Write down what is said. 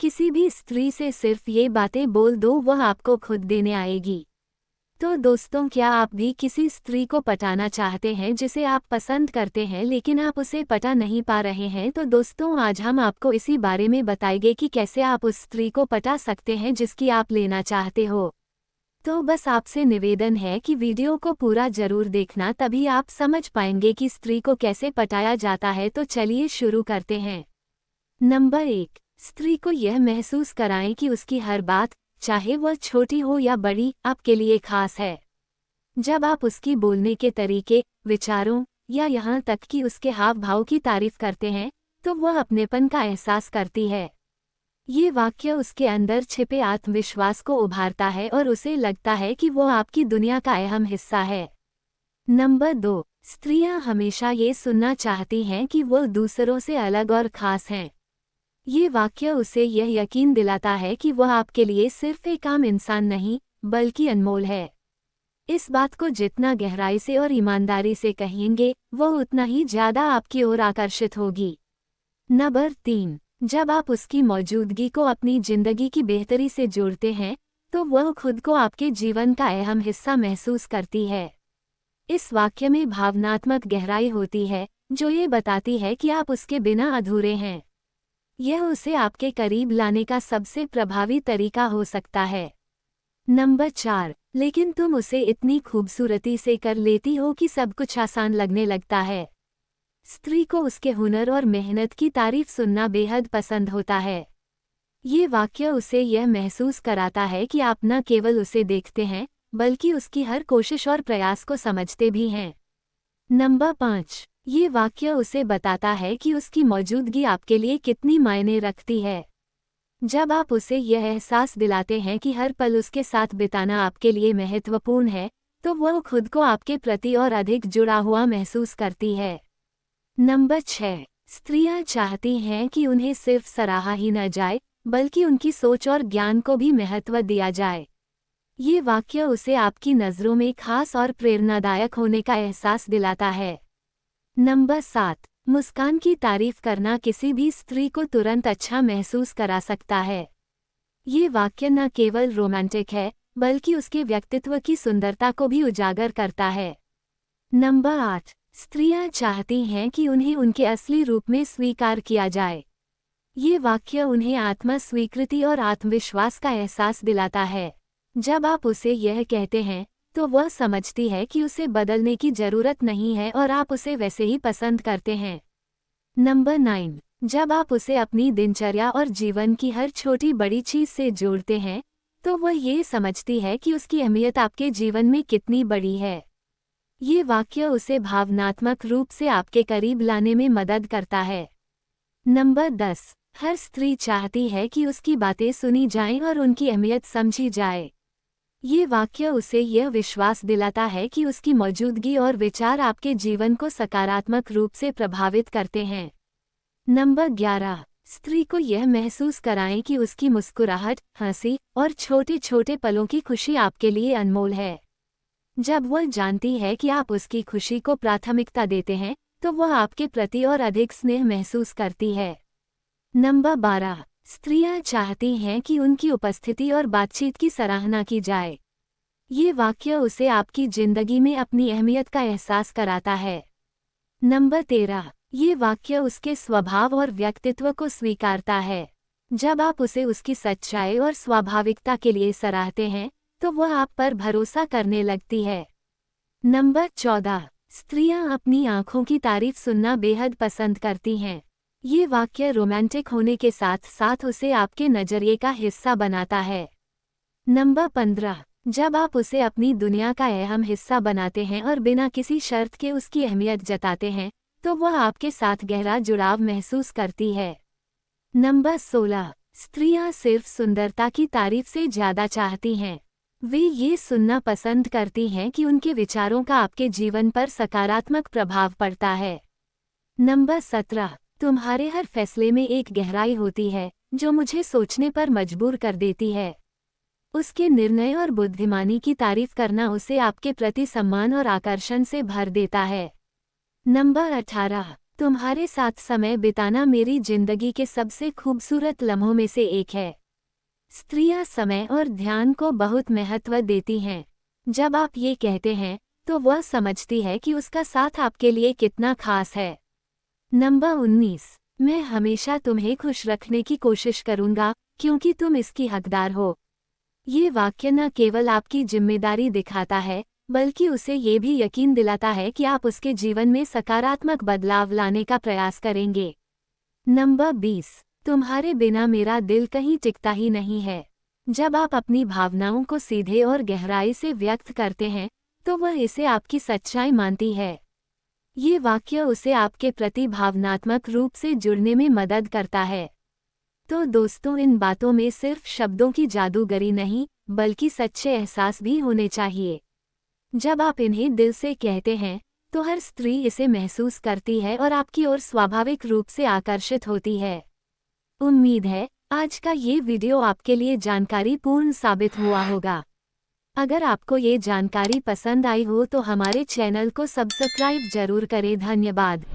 किसी भी स्त्री से सिर्फ ये बातें बोल दो, वह आपको खुद देने आएगी। तो दोस्तों, क्या आप भी किसी स्त्री को पटाना चाहते हैं जिसे आप पसंद करते हैं लेकिन आप उसे पटा नहीं पा रहे हैं? तो दोस्तों, आज हम आपको इसी बारे में बताएंगे कि कैसे आप उस स्त्री को पटा सकते हैं जिसकी आप लेना चाहते हो। तो बस आपसे निवेदन है कि वीडियो को पूरा जरूर देखना, तभी आप समझ पाएंगे कि स्त्री को कैसे पटाया जाता है। तो चलिए शुरू करते हैं। नंबर 1, स्त्री को यह महसूस कराएं कि उसकी हर बात, चाहे वह छोटी हो या बड़ी, आपके लिए खास है। जब आप उसकी बोलने के तरीके, विचारों या यहाँ तक कि उसके हाव भाव की तारीफ करते हैं, तो वह अपनेपन का एहसास करती है। ये वाक्य उसके अंदर छिपे आत्मविश्वास को उभारता है और उसे लगता है कि वो आपकी दुनिया का अहम हिस्सा है। नंबर 2, स्त्रियां हमेशा ये सुनना चाहती हैं कि वो दूसरों से अलग और खास हैं। ये वाक्य उसे यह यकीन दिलाता है कि वह आपके लिए सिर्फ एक आम इंसान नहीं, बल्कि अनमोल है। इस बात को जितना गहराई से और ईमानदारी से कहेंगे, वह उतना ही ज्यादा आपकी ओर आकर्षित होगी। नंबर 3, जब आप उसकी मौजूदगी को अपनी जिंदगी की बेहतरी से जोड़ते हैं, तो वह खुद को आपके जीवन का अहम हिस्सा महसूस करती है। इस वाक्य में भावनात्मक गहराई होती है, जो ये बताती है कि आप उसके बिना अधूरे हैं। यह उसे आपके करीब लाने का सबसे प्रभावी तरीका हो सकता है। नंबर 4, लेकिन तुम उसे इतनी खूबसूरती से कर लेती हो कि सब कुछ आसान लगने लगता है। स्त्री को उसके हुनर और मेहनत की तारीफ सुनना बेहद पसंद होता है। ये वाक्य उसे यह महसूस कराता है कि आप न केवल उसे देखते हैं, बल्कि उसकी हर कोशिश और प्रयास को समझते भी हैं। नंबर 5, ये वाक्य उसे बताता है कि उसकी मौजूदगी आपके लिए कितनी मायने रखती है। जब आप उसे यह एहसास दिलाते हैं कि हर पल उसके साथ बिताना आपके लिए महत्वपूर्ण है, तो वह खुद को आपके प्रति और अधिक जुड़ा हुआ महसूस करती है। नंबर 6, स्त्रियां चाहती हैं कि उन्हें सिर्फ सराहा ही न जाए, बल्कि उनकी सोच और ज्ञान को भी महत्व दिया जाए। ये वाक्य उसे आपकी नज़रों में खास और प्रेरणादायक होने का एहसास दिलाता है। नंबर 7, मुस्कान की तारीफ करना किसी भी स्त्री को तुरंत अच्छा महसूस करा सकता है। ये वाक्य न केवल रोमांटिक है, बल्कि उसके व्यक्तित्व की सुंदरता को भी उजागर करता है। नंबर 8, स्त्रियां चाहती हैं कि उन्हें उनके असली रूप में स्वीकार किया जाए। ये वाक्य उन्हें आत्म स्वीकृति और आत्मविश्वास का एहसास दिलाता है। जब आप उसे यह कहते हैं, तो वह समझती है कि उसे बदलने की जरूरत नहीं है और आप उसे वैसे ही पसंद करते हैं। नंबर 9, जब आप उसे अपनी दिनचर्या और जीवन की हर छोटी बड़ी चीज से जोड़ते हैं, तो वह ये समझती है कि उसकी अहमियत आपके जीवन में कितनी बड़ी है। ये वाक्य उसे भावनात्मक रूप से आपके करीब लाने में मदद करता है। नंबर 10, हर स्त्री चाहती है कि उसकी बातें सुनी जाएं और उनकी अहमियत समझी जाए। ये वाक्य उसे यह विश्वास दिलाता है कि उसकी मौजूदगी और विचार आपके जीवन को सकारात्मक रूप से प्रभावित करते हैं। नंबर 11, स्त्री को यह महसूस कराएं कि उसकी मुस्कुराहट, हंसी और छोटे छोटे पलों की खुशी आपके लिए अनमोल है। जब वह जानती है कि आप उसकी खुशी को प्राथमिकता देते हैं, तो वह आपके प्रति और अधिक स्नेह महसूस करती है। नंबर 12, स्त्रियां चाहती हैं कि उनकी उपस्थिति और बातचीत की सराहना की जाए। ये वाक्य उसे आपकी जिंदगी में अपनी अहमियत का एहसास कराता है। नंबर 13, ये वाक्य उसके स्वभाव और व्यक्तित्व को स्वीकारता है। जब आप उसे उसकी सच्चाई और स्वाभाविकता के लिए सराहते हैं, तो वह आप पर भरोसा करने लगती है। नंबर 14, स्त्रियां अपनी आंखों की तारीफ सुनना बेहद पसंद करती हैं। ये वाक्य रोमांटिक होने के साथ साथ उसे आपके नजरिए का हिस्सा बनाता है। नंबर 15, जब आप उसे अपनी दुनिया का अहम हिस्सा बनाते हैं और बिना किसी शर्त के उसकी अहमियत जताते हैं, तो वह आपके साथ गहरा जुड़ाव महसूस करती है। नंबर 16, स्त्रियां सिर्फ सुंदरता की तारीफ से ज्यादा चाहती हैं। वे ये सुनना पसंद करती हैं कि उनके विचारों का आपके जीवन पर सकारात्मक प्रभाव पड़ता है। नंबर 17, तुम्हारे हर फैसले में एक गहराई होती है, जो मुझे सोचने पर मजबूर कर देती है। उसके निर्णय और बुद्धिमानी की तारीफ करना उसे आपके प्रति सम्मान और आकर्षण से भर देता है। नंबर 18, तुम्हारे साथ समय बिताना मेरी जिंदगी के सबसे खूबसूरत लम्हों में से एक है। स्त्रियां समय और ध्यान को बहुत महत्व देती हैं। जब आप ये कहते हैं तो वह समझती है कि उसका साथ आपके लिए कितना खास है। नंबर 19। मैं हमेशा तुम्हें खुश रखने की कोशिश करूंगा क्योंकि तुम इसकी हकदार हो। ये वाक्य न केवल आपकी जिम्मेदारी दिखाता है बल्कि उसे ये भी यकीन दिलाता है कि आप उसके जीवन में सकारात्मक बदलाव लाने का प्रयास करेंगे। नंबर 20। तुम्हारे बिना मेरा दिल कहीं टिकता ही नहीं है। जब आप अपनी भावनाओं को सीधे और गहराई से व्यक्त करते हैं तो वह इसे आपकी सच्चाई मानती है। ये वाक्य उसे आपके प्रति भावनात्मक रूप से जुड़ने में मदद करता है। तो दोस्तों, इन बातों में सिर्फ शब्दों की जादूगरी नहीं बल्कि सच्चे एहसास भी होने चाहिए। जब आप इन्हें दिल से कहते हैं तो हर स्त्री इसे महसूस करती है और आपकी ओर स्वाभाविक रूप से आकर्षित होती है। उम्मीद है आज का ये वीडियो आपके लिए जानकारी पूर्ण साबित हुआ होगा। अगर आपको ये जानकारी पसंद आई हो तो हमारे चैनल को सब्सक्राइब जरूर करें। धन्यवाद।